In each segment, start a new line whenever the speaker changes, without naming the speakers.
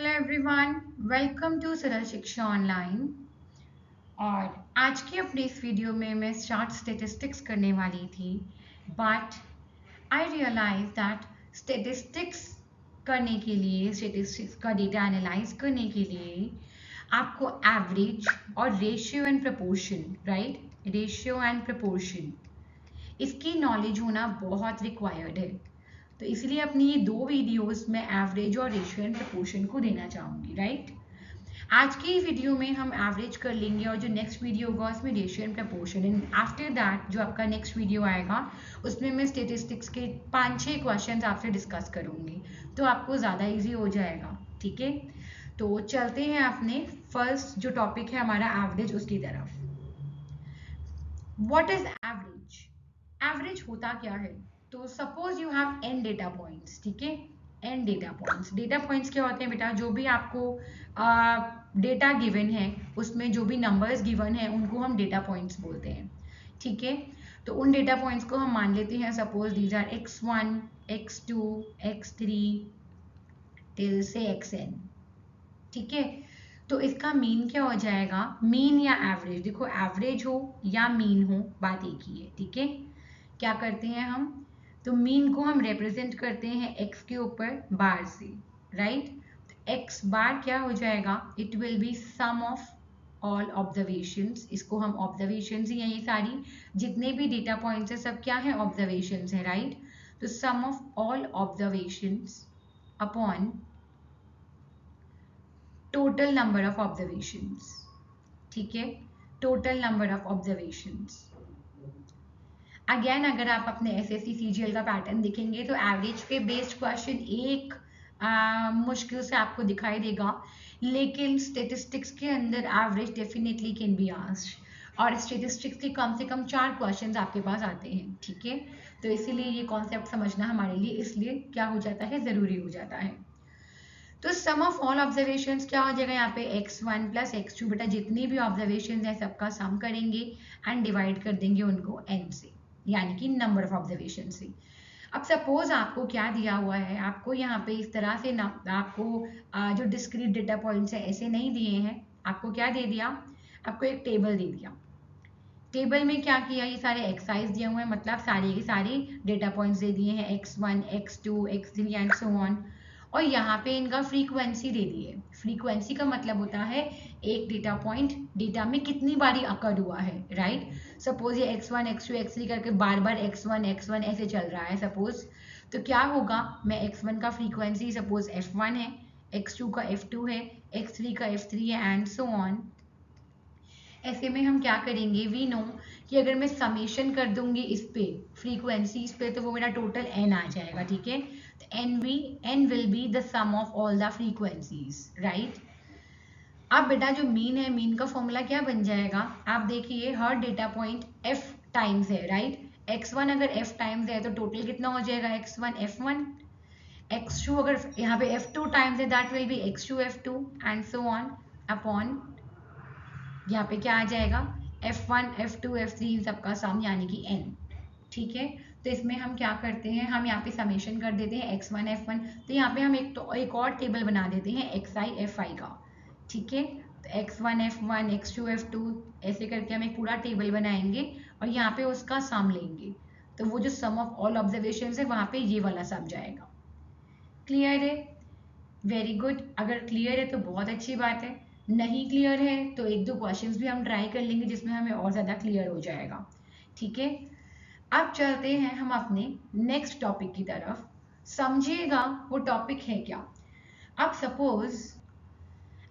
Hello everyone, welcome to सरल शिक्षा online. और आज की अपनी इस वीडियो में मैं चार्ट स्टेटिस्टिक्स करने वाली थी, but I realize that statistics करने के लिए, स्टेटिस्टिक्स का डेटा एनालाइज करने के लिए आपको एवरेज और ratio and proportion, right, ratio and proportion, इसकी नॉलेज होना बहुत रिक्वायर्ड है। तो इसलिए अपनी ये दो वीडियोस में एवरेज और रेशियो एंड प्रपोर्शन को देना चाहूंगी, राइट। आज की वीडियो में हम एवरेज कर लेंगे और जो नेक्स्ट वीडियो होगा उसमें ratio and proportion, and after that जो आपका नेक्स्ट वीडियो आएगा उसमें मैं स्टेटिस्टिक्स के 5-6 क्वेश्चंस आपसे डिस्कस करूंगी, तो आपको ज़्यादा इजी हो जाएगा। ठीक है, तो चलते हैं अपने फर्स्ट जो टॉपिक है हमारा एवरेज, उसकी तरफ। What is average? एवरेज होता क्या है? तो suppose you have n data points, ठीक है, n data points. Data points क्या होते हैं बेटा? जो भी आपको डेटा गिवन है उसमें जो भी नंबर्स गिवन है उनको हम डेटा पॉइंट्स बोलते हैं। ठीक है, तो उन डेटा पॉइंट्स को हम मान लेते हैं, suppose these are x1, x2, x3 till से xn। ठीक है, तो इसका मीन क्या हो जाएगा? मीन या एवरेज, देखो एवरेज हो या मीन हो बात एक ही है। ठीक है, क्या करते हैं हम? तो मीन को हम रिप्रेजेंट करते हैं x के ऊपर बार से, राइट। x बार क्या हो जाएगा? It will be sum of all observations. इसको हम ऑब्जर्वेशंस ही हैं, ये सारी जितने भी डेटा पॉइंट्स है सब क्या है? ऑब्जर्वेशंस है, राइट। तो sum of all observations upon total number of observations. ठीक है, total number of observations. Again अगर आप अपने एसएससी सीजीएल का पैटर्न देखेंगे तो एवरेज पे बेस्ड क्वेश्चन एक मुश्किल से आपको दिखाई देगा, लेकिन स्टेटिस्टिक्स के अंदर average definitely can be asked, और स्टेटिस्टिक्स के कम से कम 4 क्वेश्चंस आपके पास आते हैं। ठीक है, तो इसीलिए ये कॉन्सेप्ट समझना हमारे लिए इसलिए क्या हो जाता है? ज़रूरी हो जाता है। तो सम ऑफ ऑल ऑब्जर्वेशंस क्या हो जाएगा यहाँ पे? x1 प्लस x2, बेटा जितनी भी ऑब्जर्वेशंस हैं सबका सम करेंगे एंड डिवाइड कर देंगे उनको n से, यानी कि नंबर ऑफ ऑब्जर्वेशन से। अब सपोज आपको क्या दिया हुआ है? आपको यहाँ पे इस तरह से ना, आपको जो डिस्क्रीट डेटा पॉइंट्स है ऐसे नहीं दिए हैं, आपको क्या दे दिया? आपको एक टेबल दे दिया। टेबल में क्या किया? ये सारे एक्साइज दिए हुए हैं, मतलब सारे के सारे डेटा पॉइंट्स दे दिए हैं, x1, x2, x3 and so on. और यहाँ पे इनका फ्रीक्वेंसी दे दी है। फ्रीक्वेंसी का मतलब होता है एक डेटा पॉइंट डेटा में कितनी बारी अकर्ड हुआ है, राइट। सपोज ये x1, x2, x3 करके बार बार x1 ऐसे चल रहा है सपोज, तो क्या होगा? मैं x1 का फ्रीक्वेंसी सपोज f1 है, x2 का f2 है, x3 का f3 है एंड सो ऑन। ऐसे में हम क्या करेंगे? वी नो कि अगर मैं समेशन कर दूंगी इस पे फ्रीक्वेंसीज पे तो वो मेरा टोटल n आ जाएगा। ठीक है, तो n will be the sum of all the frequencies, right. अब बेटा जो मीन है, मीन का फॉर्मूला क्या बन जाएगा? आप देखिए हर डेटा पॉइंट f टाइम्स है, राइट। x1 अगर f टाइम्स है तो टोटल कितना हो जाएगा? x1 f1, x2 अगर यहाँ पे f2 टाइम्स है that will be x2 f2 and so on upon यहाँ पे क्या आ जाएगा? f1 f2 f3 इन सबका सम यानी कि n। ठीक है, तो इसमें हम क्या करते हैं? हम यहाँ पे समेशन कर देते हैं x1 f1, तो यहाँ पे हम एक और टेबल बना देते हैं xi fi का। ठीक है, तो x1 f1 x2 f2 ऐसे करके हम एक पूरा टेबल बनाएंगे और यहाँ पे उसका सम लेंगे, तो वो जो सम ऑफ ऑल ऑब्जर्वेशन है वहां पे ये वाला सम जाएगा। क्लियर है? Very good. अगर क्लियर है तो बहुत अच्छी बात है, नहीं क्लियर है तो एक दो क्वेश्चंस भी हम ट्राई कर लेंगे जिसमें हमें और ज़्यादा क्लियर हो जाएगा। ठीक है, अब चलते हैं हम अपने नेक्स्ट टॉपिक की तरफ। समझिएगा वो टॉपिक है क्या। अब सपोज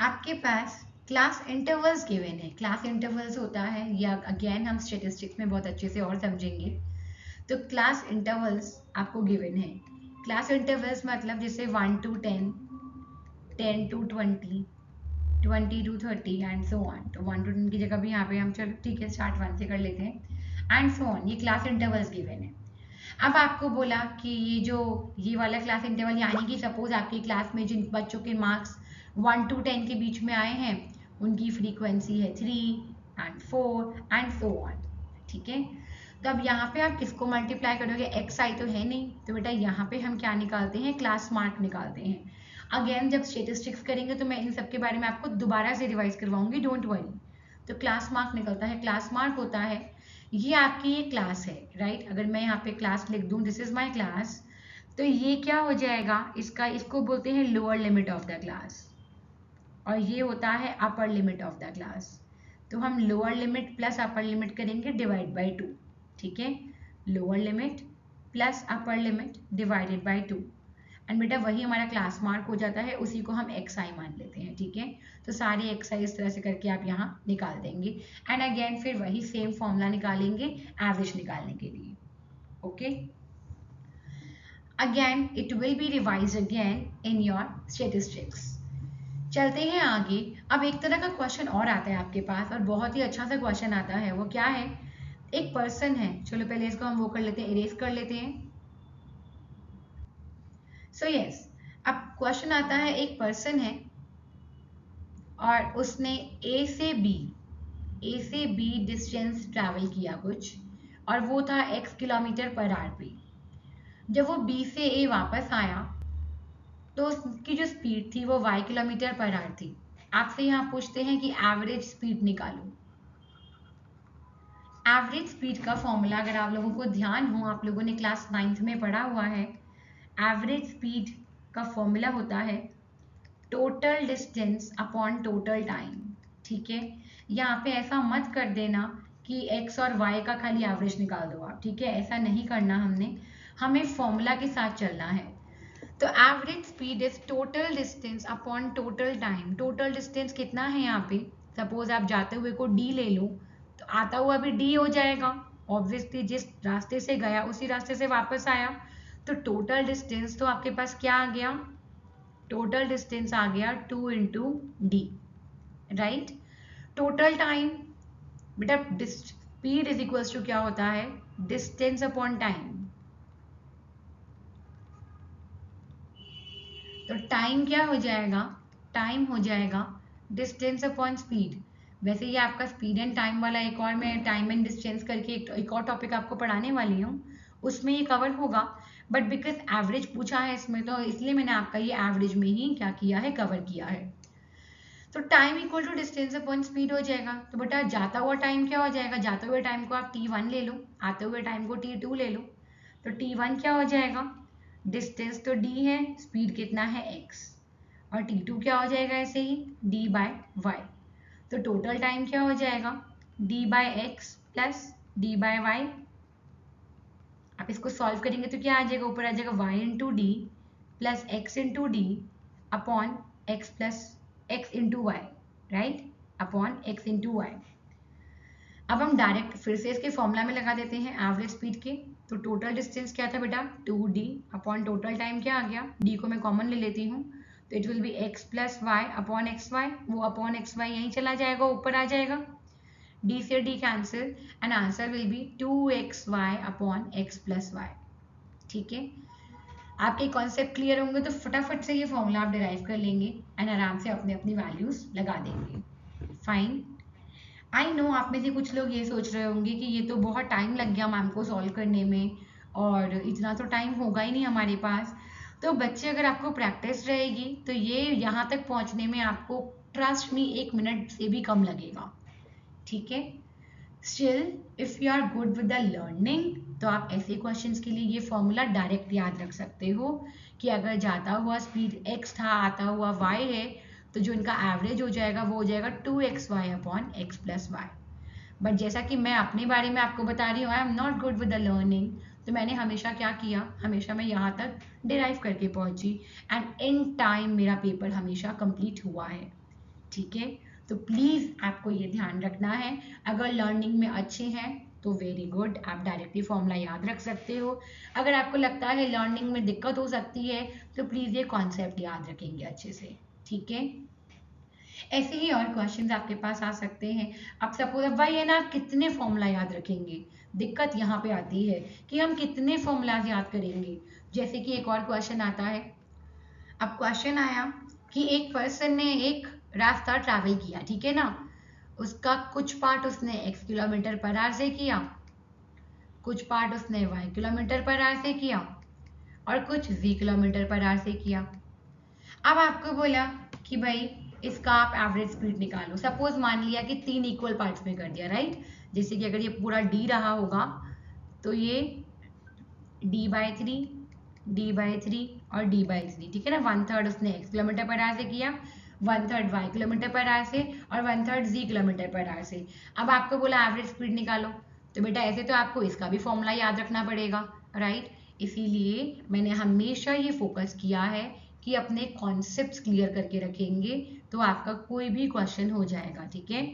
आपके पास क्लास इंटरवल्स गिवन है। क्लास इंटरवल्स होता है, या अगेन हम स्टेटिस्टिक्स में बहुत अच्छे से और समझेंगे। तो क्लास इंटरवल्स आपको गिवन है। क्लास इंटरवल्स मतलब जैसे 1 to 10, 10 to 20, 20 to 30 and so on. तो 1 to 10 की जगह भी यहाँ पे हम चलो ठीक है स्टार्ट 1 से कर लेते हैं एंड सो ऑन। ये क्लास इंटरवल्स गिवन है। अब आपको बोला कि ये वाला क्लास इंटरवल, यानी कि सपोज आपकी क्लास में जिन बच्चों के मार्क्स 1 to 10 के बीच में आए हैं उनकी फ्रीक्वेंसी है 3 एंड 4 एंड सो ऑन। ठीक है, तो अब यहाँ पे आप किसको मल्टीप्लाई करोगे? एक्स आई तो है नहीं, तो बेटा यहाँ पे हम क्या निकालते हैं? क्लास मार्क निकालते हैं। अगेन जब स्टेटिस्टिक्स करेंगे तो मैं इन सब के बारे में आपको दोबारा से रिवाइज करवाऊंगी, डोंट वरी। तो क्लास मार्क निकलता है, क्लास मार्क होता है, ये आपकी ये क्लास है, राइट। अगर मैं यहाँ पे क्लास लिख दूँ, दिस इज माई क्लास, तो ये क्या हो जाएगा, इसको बोलते हैं lower limit of the class, और ये होता है upper limit of the class. तो हम lower limit plus upper limit करेंगे डिवाइड बाई 2, ठीक है। Lower limit plus upper limit divided by 2, and बेटा वही हमारा क्लास मार्क हो जाता है, उसी को हम एक्स आई मान लेते हैं, ठीक है। तो सारे एक्स आई इस तरह से करके आप यहाँ निकाल देंगे, एंड अगेन फिर वही सेम फॉर्मूला निकालेंगे एवरेज निकालने के लिए, okay. Again it will be revise again in your statistics. चलते हैं आगे। अब एक तरह का क्वेश्चन और आता है आपके पास, और बहुत ही अच्छा सा क्वेश्चन आता है। वो क्या है, एक पर्सन है, चलो पहले इसको हम वो कर लेते हैं, इरेज कर लेते हैं। सो यस, अब क्वेश्चन आता है, एक पर्सन है और उसने ए से बी डिस्टेंस ट्रैवल किया कुछ, और वो था x किलोमीटर पर आवर पे। जब वो बी से ए वापस आया तो उसकी जो स्पीड थी वो y किलोमीटर पर आवर थी। आपसे यहाँ पूछते हैं कि एवरेज स्पीड निकालो। एवरेज स्पीड का फॉर्मूला अगर आप लोगों को ध्यान हो, आप लोगों ने क्लास 9th में पढ़ा हुआ है, एवरेज स्पीड का फॉर्मूला होता है total distance upon total time, ठीक है। यहाँ पे ऐसा मत कर देना कि x और y का खाली एवरेज निकाल दो आप, ठीक है, ऐसा नहीं करना हमने, हमें फॉर्मूला के साथ चलना है। तो average speed is total distance upon total time. Total distance कितना है यहाँ पे, सपोज आप जाते हुए को d ले लो, तो आता हुआ भी d हो जाएगा, ऑब्वियसली जिस रास्ते से गया उसी रास्ते से वापस आया, तो टोटल डिस्टेंस तो आपके पास क्या आ गया, टोटल डिस्टेंस आ गया 2 into D, right. Total time, बेटा स्पीड इज इक्वल्स टू क्या होता है, डिस्टेंस अपॉन टाइम। तो टाइम क्या हो जाएगा, टाइम हो जाएगा डिस्टेंस अपॉन स्पीड। वैसे ये आपका स्पीड एंड टाइम वाला एक और, मैं टाइम एंड डिस्टेंस करके एक और टॉपिक आपको पढ़ाने वाली हूँ, उसमें ये कवर होगा, बट बिकॉज एवरेज पूछा है इसमें तो इसलिए मैंने आपका ये एवरेज में ही क्या किया है, कवर किया है। तो time equal to distance upon speed हो जाएगा। तो बेटा जाता हुआ टाइम क्या हो जाएगा, जाते हुए टाइम को आप t1 ले लो, आते हुए टाइम को t2 ले लो। तो t1 क्या हो जाएगा, डिस्टेंस तो d है, स्पीड कितना है x, और t2 क्या हो जाएगा ऐसे ही d बाय वाई। तो टोटल टाइम क्या हो जाएगा, d by X plus d by Y. आप इसको सॉल्व करेंगे तो क्या आ जाएगा, ऊपर आ जाएगा y into D plus X into D upon X plus X into Y, right, upon X into Y. अब हम डायरेक्ट फिर से इसके फॉर्मूला में लगा देते हैं एवरेज स्पीड के। तो टोटल डिस्टेंस क्या था बेटा, 2d अपॉन टोटल टाइम क्या आ गया, d को मैं कॉमन ले लेती हूँ, तो it will be x plus Y upon X Y. वो अपॉन एक्स वाई यहीं चला जाएगा, ऊपर आ जाएगा, d से d cancel, and answer will be 2xy upon x plus Y, ठीक है। आपके कॉन्सेप्ट क्लियर होंगे तो फटाफट से ये फॉर्मूला आप डिराइव कर लेंगे एंड आराम से अपने अपनी वैल्यूज लगा देंगे। फाइन। आई नो आप में से कुछ लोग ये सोच रहे होंगे कि ये तो बहुत टाइम लग गया मैम को सॉल्व करने में, और इतना तो टाइम होगा ही नहीं हमारे पास। तो बच्चे अगर आपको प्रैक्टिस रहेगी तो ये यहाँ तक पहुँचने में आपको ट्रस्ट मी 1 मिनट से भी कम लगेगा, ठीक है। Still if you are good with the learning तो आप ऐसे क्वेश्चंस के लिए ये फॉर्मूला डायरेक्ट याद रख सकते हो कि अगर जाता हुआ स्पीड x था, आता हुआ y है, तो जो इनका एवरेज हो जाएगा वो हो जाएगा 2xy upon X plus Y. But जैसा कि मैं अपने बारे में आपको बता रही हूँ, I am not good with the learning, तो मैंने हमेशा क्या किया, हमेशा मैं यहाँ तक डिराइव करके पहुंची, एंड इन टाइम मेरा पेपर हमेशा कंप्लीट हुआ है, ठीक है। तो प्लीज़ आपको ये ध्यान रखना है, अगर लर्निंग में अच्छे हैं तो वेरी गुड, आप डायरेक्टली फॉर्मूला याद रख सकते हो। अगर आपको लगता है लर्निंग में दिक्कत हो सकती है तो प्लीज़ ये कॉन्सेप्ट याद रखेंगे अच्छे से, ठीक है। ऐसे ही और क्वेश्चंस आपके पास आ सकते हैं। अब सपोज अब भाई है ना, आप कितने फॉर्मूला याद रखेंगे, दिक्कत यहाँ पे आती है कि हम कितने फॉर्मूलाज याद करेंगे। जैसे कि एक और क्वेश्चन आता है, अब क्वेश्चन आया कि एक पर्सन ने एक रास्ता ट्रैवल किया, ठीक है ना, उसका कुछ पार्ट उसने x किलोमीटर पर आवर से किया, कुछ पार्ट उसने y किलोमीटर पर आवर से किया, और कुछ v किलोमीटर पर आवर से किया। अब आपको बोला कि भाई इसका आप एवरेज स्पीड निकालो। सपोज मान लिया कि 3 इक्वल पार्ट्स में कर दिया, राइट। जैसे कि अगर ये पूरा डी रहा होगा तो ये d/3, d/3 और d/3, ठीक है ना। 1/3 उसने x किलोमीटर पर आवर से किया, 1/3 y किलोमीटर पर आवर से और 1/3 z किलोमीटर पर आवर से। अब आपको बोला एवरेज स्पीड निकालो, तो बेटा ऐसे तो आपको इसका भी फॉर्मूला याद रखना पड़ेगा, राइट। इसीलिए मैंने हमेशा ये फोकस किया है कि अपने कॉन्सेप्ट्स क्लियर करके रखेंगे तो आपका कोई भी क्वेश्चन हो जाएगा, ठीक है।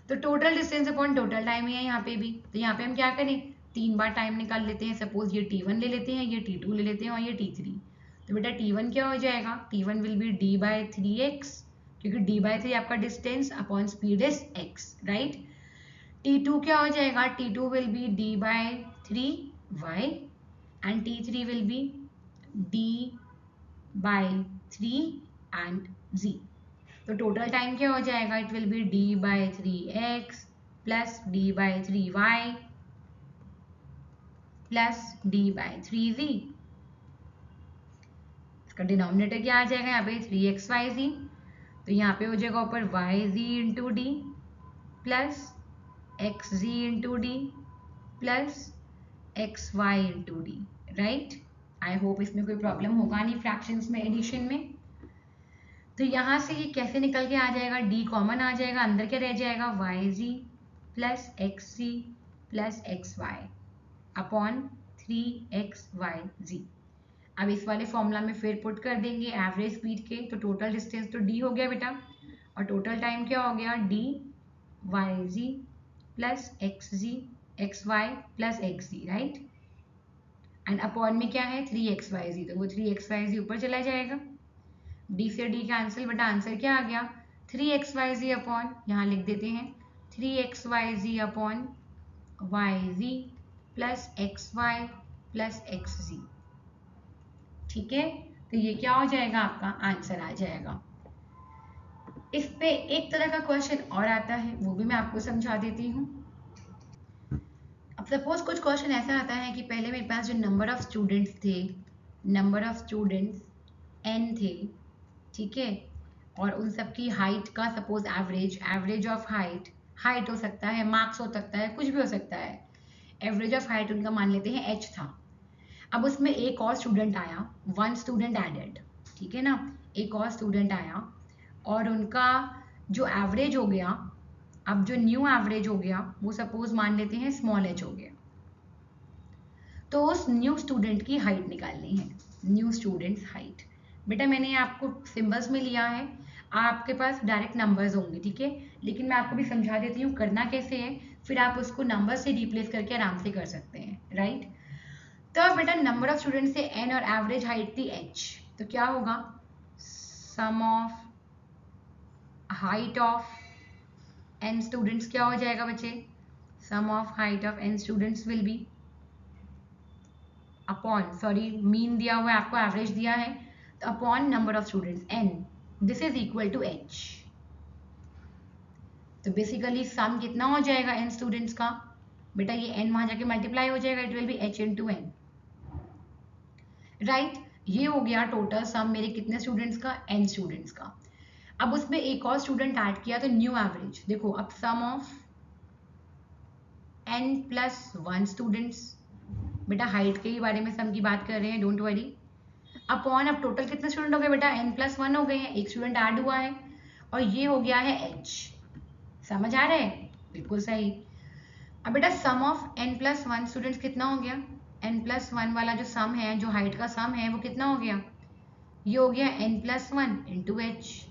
तो total distance upon total time ही है यहाँ पे भी, तो यहाँ पे हम क्या करें, 3 बार टाइम निकाल लेते हैं। सपोज ये t1 ले लेते हैं, ये t2 ले लेते हैं और ये t3। तो बेटा t1 क्या हो जाएगा, t1 विल बी d/3x, क्योंकि d/3 आपका distance upon speed is x, right. t2 क्या हो जाएगा, t2 will be d/3y and t3 will be d/3 and z। तो टोटल टाइम क्या हो जाएगा, it will B d/3x plus d/3y plus d/3z। इसका डिनोमिनेटर क्या आ जाएगा यहाँ पे 3xyz, तो यहाँ पे हो जाएगा ऊपर yz into D plus xz into D plus xy into D, right. I hope इसमें कोई प्रॉब्लम होगा नहीं फ्रैक्शंस में, एडिशन में। तो यहाँ से ये कैसे निकल के आ जाएगा, d कॉमन आ जाएगा, अंदर क्या रह जाएगा yz plus xz plus xy upon 3xyz। अब इस वाले फॉर्मूला में फिर पुट कर देंगे एवरेज स्पीड के, तो टोटल डिस्टेंस तो d हो गया बेटा, और टोटल टाइम क्या हो गया dyz plus xz xy plus xz, right. And upon में क्या है 3xyz, तो वो 3xyz ऊपर चला जाएगा, d से d कैंसिल, बटा आंसर क्या आ गया 3xyz अपॉन, यहाँ लिख देते हैं 3xyz upon yz plus xy plus xz, ठीक है। तो ये क्या हो जाएगा, आपका आंसर आ जाएगा। इस पे एक तरह का क्वेश्चन और आता है, वो भी मैं आपको समझा देती हूँ। अब सपोज कुछ क्वेश्चन ऐसा आता है कि पहले मेरे पास जो नंबर ऑफ स्टूडेंट्स थे, नंबर ऑफ स्टूडेंट्स n थे, ठीक है, और उन सबकी हाइट का suppose average, average of height, height हो सकता है, मार्क्स हो सकता है, कुछ भी हो सकता है। एवरेज ऑफ हाइट उनका मान लेते हैं h था। अब उसमें एक और स्टूडेंट आया, वन स्टूडेंट एडेड, ठीक है ना, एक और स्टूडेंट आया और उनका जो एवरेज हो गया, अब जो न्यू एवरेज हो गया वो सपोज मान लेते हैं स्मॉल h हो गया। तो उस न्यू स्टूडेंट की हाइट निकालनी है, न्यू स्टूडेंट्स हाइट। बेटा मैंने आपको सिंबल्स में लिया है, आपके पास डायरेक्ट नंबर्स होंगे, ठीक है, लेकिन मैं आपको भी समझा देती हूँ करना कैसे है, फिर आप उसको नंबर से रिप्लेस करके आराम से कर सकते हैं, राइट। तो अब बेटा नंबर ऑफ स्टूडेंट से n और एवरेज हाइट थी h, तो क्या होगा, sum of height of n students क्या हो जाएगा बच्चे, sum of height of n students will be upon, sorry mean दिया हुआ है आपको, एवरेज दिया है, तो upon number of students n, this is equal to h। तो बेसिकली सम कितना हो जाएगा n स्टूडेंट्स का, बेटा ये n वहां जाके मल्टीप्लाई हो जाएगा, it will B h into n, right. ये हो गया टोटल सम मेरे कितने स्टूडेंट्स का, n स्टूडेंट्स का। अब उसमें एक और स्टूडेंट ऐड किया तो न्यू एवरेज, देखो अब सम ऑफ n प्लस 1 स्टूडेंट्स, बेटा हाइट के ही बारे में सम की बात कर रहे हैं, डोंट वरी, अपॉन अब टोटल कितने स्टूडेंट हो गए बेटा, n+1 हो गए हैं, एक स्टूडेंट ऐड हुआ है और ये हो गया है h। समझ आ रहा है, बिल्कुल सही। अब बेटा सम ऑफ n+1 स्टूडेंट्स कितना हो गया, n+1 वाला जो सम है, जो हाइट का सम है वो कितना हो गया, ये हो गया n+1 इंटू h।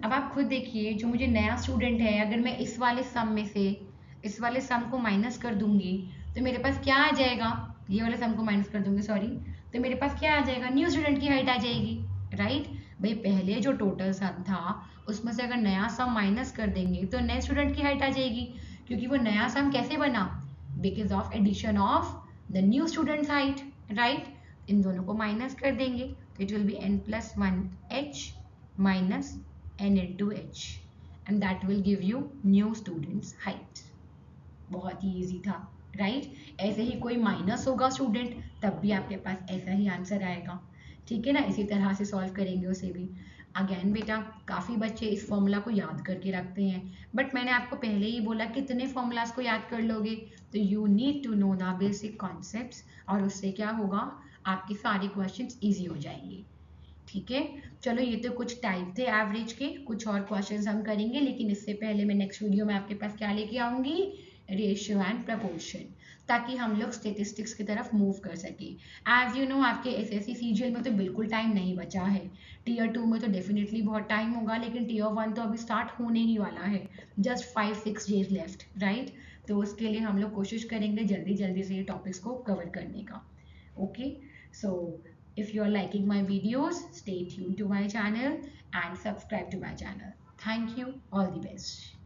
अब आप खुद देखिए, जो मुझे नया स्टूडेंट है, अगर मैं इस वाले सम में से इस वाले सम को माइनस कर दूंगी तो मेरे पास क्या आ जाएगा, ये वाले सम को माइनस कर दूंगी सॉरी, तो मेरे पास क्या आ जाएगा, न्यू स्टूडेंट की हाइट आ जाएगी, राइट। भाई पहले जो टोटल सम था उसमें से अगर नया सम माइनस कर देंगे तो नए स्टूडेंट की हाइट आ जाएगी, क्योंकि वो नया सम कैसे बना, because of addition of the new students height, right. इन दोनों को माइनस कर देंगे तो it will be n+1h minus n into h and that will give you new students height। बहुत ही इजी था, राइट। ऐसे ही कोई माइनस होगा स्टूडेंट, तब भी आपके पास ऐसा ही आंसर आएगा, ठीक है ना, इसी तरह से सॉल्व करेंगे उसे भी। अगेन बेटा, काफ़ी बच्चे इस फॉर्मूला को याद करके रखते हैं, बट मैंने आपको पहले ही बोला कितने फॉर्मूलाज को याद कर लोगे, तो you need to know the basic concepts, और उससे क्या होगा, आपके सारे क्वेश्चंस इजी हो जाएंगे। ठीक है, चलो ये तो कुछ टाइप थे एवरेज के, कुछ और क्वेश्चंस हम करेंगे, लेकिन इससे पहले मैं नेक्स्ट वीडियो में आपके पास क्या लेके आऊंगी, रेशियो एंड प्रपोर्शन, ताकि हम लोग स्टेटिस्टिक्स की तरफ मूव कर सके। एज यू नो, आपके एसएससी सीजीएल में तो बिल्कुल टाइम नहीं बचा है, टीयर 2 में तो डेफिनेटली बहुत टाइम होगा, लेकिन टीयर 1 तो अभी स्टार्ट होने ही वाला है, जस्ट 5-6 डेज लेफ्ट, राइट। तो उसके लिए हम लोग कोशिश करेंगे जल्दी जल्दी से ये टॉपिक्स को कवर करने का। Okay, so if you are liking my videos, stay tuned to my channel and subscribe to my channel. Thank you. All the best.